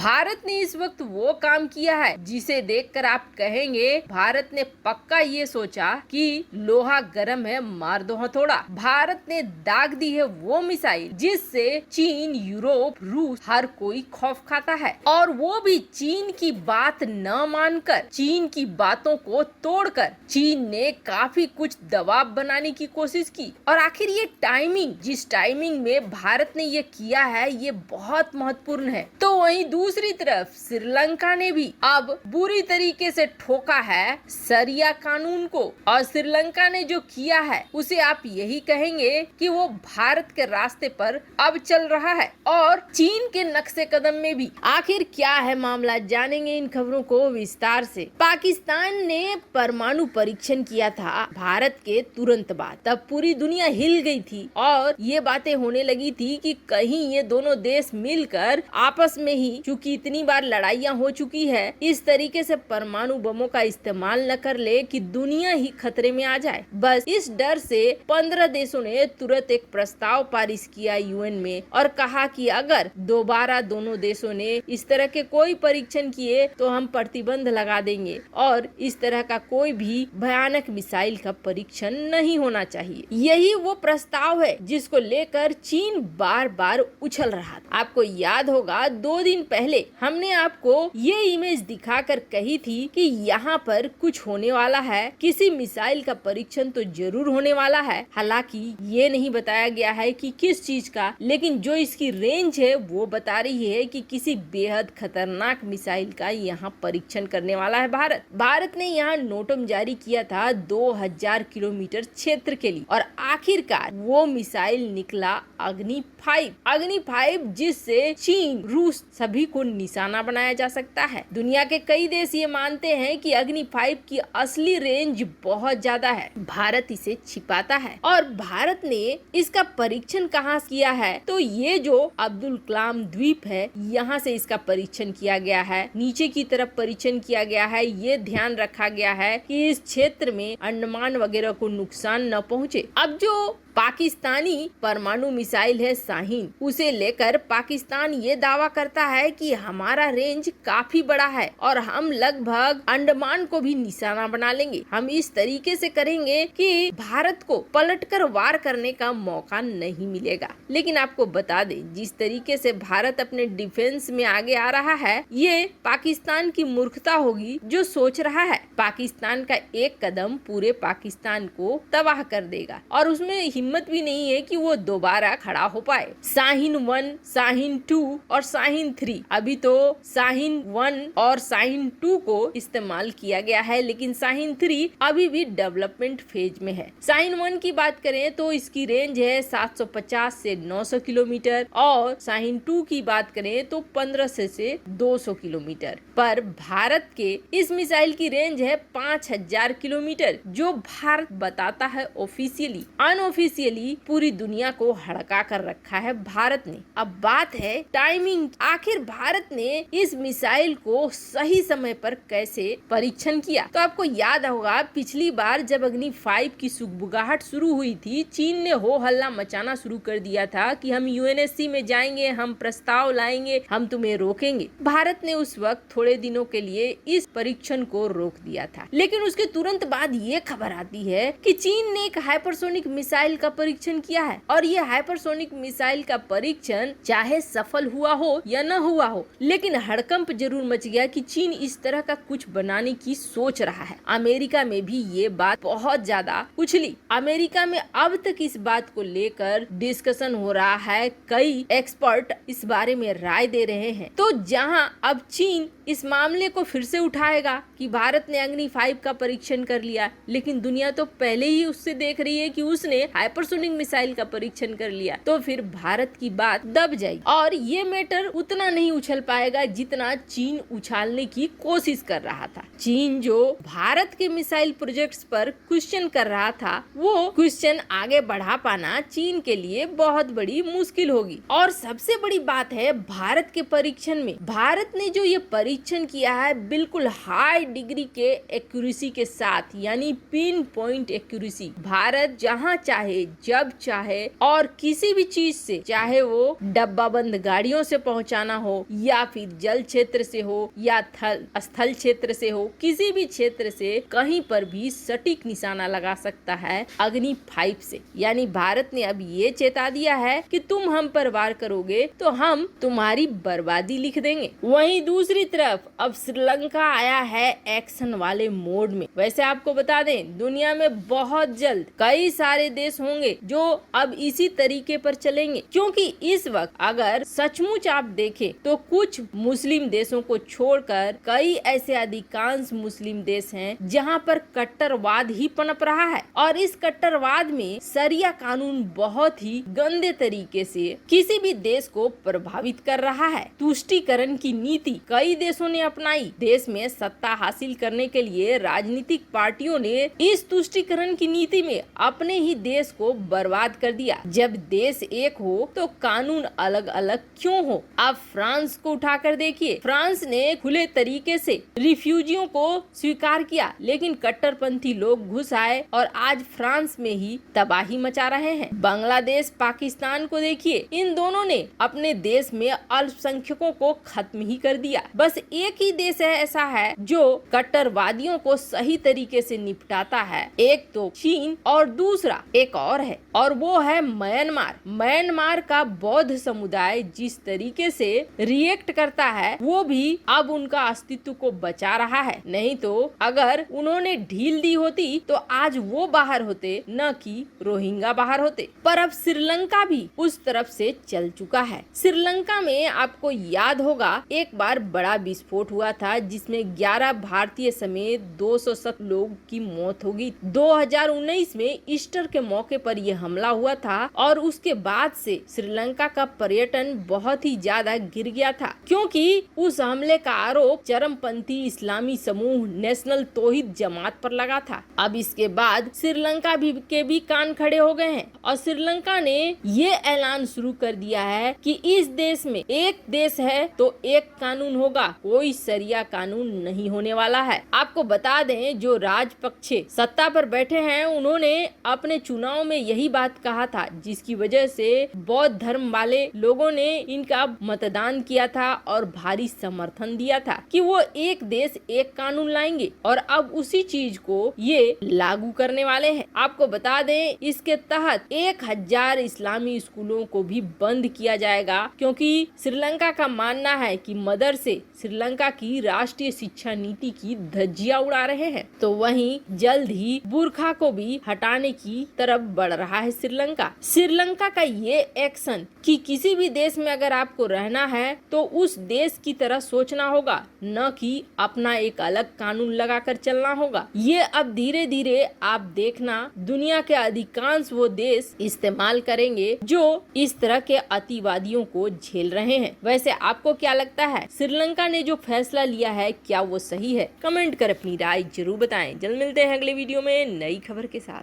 भारत ने इस वक्त वो काम किया है जिसे देखकर आप कहेंगे भारत ने पक्का ये सोचा कि लोहा गर्म है, मार दो हथौड़ा। भारत ने दाग दी है वो मिसाइल जिससे चीन, यूरोप, रूस हर कोई खौफ खाता है, और वो भी चीन की बात न मानकर, चीन की बातों को तोड़कर चीन ने काफी कुछ दबाव बनाने की कोशिश की। और आखिर ये टाइमिंग, जिस टाइमिंग में भारत ने ये किया है, ये बहुत महत्वपूर्ण है। तो वहीं दूसरी तरफ श्रीलंका ने भी अब बुरी तरीके से ठोका है शरिया कानून को, और श्रीलंका ने जो किया है उसे आप यही कहेंगे कि वो भारत के रास्ते पर अब चल रहा है, और चीन के नक्शे कदम में भी। आखिर क्या है मामला, जानेंगे इन खबरों को विस्तार से। पाकिस्तान ने परमाणु परीक्षण किया था भारत के तुरंत बाद, तब पूरी दुनिया हिल गई थी और ये बातें होने लगी थी कि कहीं ये दोनों देश मिलकर आपस में ही, चूंकि इतनी बार लड़ाइयाँ हो चुकी है, इस तरीके से परमाणु बमों का इस्तेमाल न कर ले कि दुनिया ही खतरे में आ जाए। बस इस डर से 15 देशों ने तुरंत एक प्रस्ताव पारित किया यूएन में और कहा कि अगर दोबारा दोनों देशों ने इस तरह के कोई परीक्षण किए तो हम प्रतिबंध लगा देंगे और इस तरह का कोई भी भयानक मिसाइल का परीक्षण नहीं होना चाहिए। यही वो प्रस्ताव है जिसको लेकर चीन बार बार उछल रहा था। आपको याद होगा 2 दिन पहले हमने आपको ये इमेज दिखाकर कही थी कि यहाँ पर कुछ होने वाला है, किसी मिसाइल का परीक्षण तो जरूर होने वाला है। हालांकि ये नहीं बताया गया है कि किस चीज का, लेकिन जो इसकी रेंज है वो बता रही है कि किसी बेहद खतरनाक मिसाइल का यहाँ परीक्षण करने वाला है भारत। भारत ने यहाँ नोटम जारी किया था 2000 किलोमीटर क्षेत्र के लिए, और आखिरकार वो मिसाइल निकला अग्नि 5, जिससे चीन, रूस सभी को निशाना बनाया जा सकता है। दुनिया के कई देश ये मानते हैं कि अग्नि 5 की असली रेंज बहुत ज्यादा है, भारत इसे छिपाता है। और भारत ने इसका परीक्षण कहाँ किया है, तो ये जो अब्दुल कलाम द्वीप है, यहाँ से इसका परीक्षण किया गया है। नीचे की तरफ परीक्षण किया गया है। ये ध्यान रखा गया है कि इस क्षेत्र में अंडमान वगैरह को नुकसान न पहुँचे। अब जो पाकिस्तानी परमाणु मिसाइल है शाहीन, उसे लेकर पाकिस्तान ये दावा करता है कि हमारा रेंज काफी बड़ा है और हम लगभग अंडमान को भी निशाना बना लेंगे। हम इस तरीके से करेंगे कि भारत को पलटकर वार करने का मौका नहीं मिलेगा। लेकिन आपको बता दें, जिस तरीके से भारत अपने डिफेंस में आगे आ रहा है, ये पाकिस्तान की मूर्खता होगी जो सोच रहा है पाकिस्तान का एक कदम पूरे पाकिस्तान को तबाह कर देगा, और उसमें हिम्मत भी नहीं है कि वो दोबारा खड़ा हो पाए। शाहीन 1, शाहीन 2 और शाहीन 3, अभी तो शाहीन 1 और शाहीन 2 को इस्तेमाल किया गया है, लेकिन शाहीन 3 अभी भी डेवलपमेंट फेज में है। शाहीन 1 की बात करें तो इसकी रेंज है 750 से 900 किलोमीटर, और शाहीन 2 की बात करें तो 1500 से 200 किलोमीटर। पर भारत के इस मिसाइल की रेंज है 5000 किलोमीटर, जो भारत बताता है ऑफिशियली। अनऑफिशियली पूरी दुनिया को हड़का कर रखा है भारत ने। अब बात है टाइमिंग, आखिर भारत ने इस मिसाइल को सही समय पर कैसे परीक्षण किया। तो आपको याद होगा पिछली बार जब अग्नि 5 की सुगबुगाहट शुरू हुई थी, चीन ने हो हल्ला मचाना शुरू कर दिया था कि हम यूएनएससी में जाएंगे, हम प्रस्ताव लाएंगे, हम तुम्हें रोकेंगे। भारत ने उस वक्त थोड़े दिनों के लिए इस परीक्षण को रोक दिया था, लेकिन उसके तुरंत बाद ये खबर आती है कि चीन ने एक हाइपरसोनिक मिसाइल का परीक्षण किया है, और ये हाइपरसोनिक मिसाइल का परीक्षण चाहे सफल हुआ हो या न हुआ हो, लेकिन हड़कंप जरूर मच गया कि चीन इस तरह का कुछ बनाने की सोच रहा है। अमेरिका में भी ये बात बहुत ज्यादा उछली। अमेरिका में अब तक इस बात को लेकर डिस्कशन हो रहा है, कई एक्सपर्ट इस बारे में राय दे रहे हैं। तो जहां अब चीन इस मामले को फिर से उठाएगा कि भारत ने अग्नि 5 का परीक्षण कर लिया, लेकिन दुनिया तो पहले ही उससे देख रही है कि उसने हाइपरसोनिक मिसाइल का परीक्षण कर लिया, तो फिर भारत की बात दब जाएगी और ये मैटर उतना नहीं उछल पाएगा जितना चीन उछालने की कोशिश कर रहा था। चीन जो भारत के मिसाइल प्रोजेक्ट्स पर क्वेश्चन कर रहा था, वो क्वेश्चन आगे बढ़ा पाना चीन के लिए बहुत बड़ी मुश्किल होगी। और सबसे बड़ी बात है भारत के परीक्षण में, भारत ने जो ये परीक्षण किया है बिल्कुल हाई डिग्री के एक्यूरेसी के साथ, यानी पिन पॉइंट एक्यूरेसी। भारत जहां चाहे चाहे, जब चाहे और किसी भी चीज से, चाहे वो डब्बा बंद गाड़ियों से पहुंचाना हो या फिर जल क्षेत्र से हो या स्थल क्षेत्र से हो, किसी भी क्षेत्र से कहीं पर भी सटीक निशाना लगा सकता है अग्नि 5 से। यानी भारत ने अब ये चेता दिया है कि तुम हम पर वार करोगे तो हम तुम्हारी बर्बादी लिख देंगे। वहीं दूसरी तरफ अब श्रीलंका आया है एक्शन वाले मोड में। वैसे आपको बता दें, दुनिया में बहुत जल्द कई सारे देश होंगे जो अब इसी तरीके पर चलेंगे, क्योंकि इस वक्त अगर सचमुच आप देखें तो कुछ मुस्लिम देशों को छोड़कर कई ऐसे अधिकांश मुस्लिम देश हैं जहां पर कट्टरवाद ही पनप रहा है और इस कट्टरवाद में शरिया कानून बहुत ही गंदे तरीके से किसी भी देश को प्रभावित कर रहा है। तुष्टीकरण की नीति कई देशों ने अपनाई। देश में सत्ता हासिल करने के लिए राजनीतिक पार्टियों ने इस तुष्टीकरण की नीति में अपने ही देश को बर्बाद कर दिया। जब देश एक हो तो कानून अलग अलग क्यों हो? आप फ्रांस को उठाकर देखिए। फ्रांस ने खुले तरीके से रिफ्यूजियों को स्वीकार किया, लेकिन कट्टरपंथी लोग घुस आए और आज फ्रांस में ही तबाही मचा रहे हैं। बांग्लादेश, पाकिस्तान को देखिए, इन दोनों ने अपने देश में अल्पसंख्यकों को खत्म ही कर दिया। बस एक ही देश है ऐसा है जो कट्टरवादियों को सही तरीके से निपटाता है, एक तो चीन और दूसरा एक और है, और वो है म्यांमार। म्यांमार का बौद्ध समुदाय जिस तरीके से रिएक्ट करता है वो भी अब उनका अस्तित्व को बचा रहा है। नहीं तो अगर उन्होंने ढील दी होती तो आज वो बाहर होते, न कि रोहिंग्या बाहर होते। पर अब श्रीलंका भी उस तरफ से चल चुका है। श्रीलंका में आपको याद होगा एक बार बड़ा विस्फोट हुआ था जिसमें 11 भारतीय समेत 207 लोग की मौत हो गई। 2019 में ईस्टर के मौके पर यह हमला हुआ था और उसके बाद से श्रीलंका का पर्यटन बहुत ही ज्यादा गिर गया था, क्योंकि उस हमले का आरोप चरमपंथी इस्लामी समूह नेशनल तौहीद जमात पर लगा था। अब इसके बाद श्रीलंका के भी कान खड़े हो गए हैं और श्रीलंका ने ये ऐलान शुरू कर दिया है कि इस देश में एक देश है तो एक कानून होगा, कोई शरिया कानून नहीं होने वाला है। आपको बता दें, जो राजपक्षे सत्ता पर बैठे हैं उन्होंने अपने चुनाव में यही बात कहा था, जिसकी वजह से बौद्ध धर्म वाले लोगों ने इनका मतदान किया था और भारी समर्थन दिया था कि वो एक देश एक कानून लाएंगे और अब उसी चीज को ये लागू करने वाले हैं। आपको बता दें, इसके तहत 1000 इस्लामी स्कूलों को भी बंद किया जाएगा, क्योंकि श्रीलंका का मानना है कि मदरसे श्रीलंका की राष्ट्रीय शिक्षा नीति की धज्जियां उड़ा रहे हैं। तो वहीं जल्द ही बुर्खा को भी हटाने की तरफ बढ़ रहा है श्रीलंका। श्रीलंका का ये एक्शन कि किसी भी देश में अगर आपको रहना है तो उस देश की तरह सोचना होगा, न कि अपना एक अलग कानून लगाकर चलना होगा। ये अब धीरे धीरे आप देखना दुनिया के अधिकांश वो देश इस्तेमाल करेंगे जो इस तरह के अतिवादियों को झेल रहे हैं। वैसे आपको क्या लगता है, श्रीलंका ने जो फैसला लिया है क्या वो सही है? कमेंट कर अपनी राय जरूर बताएं। जल्द मिलते हैं अगले वीडियो में नई खबर के साथ।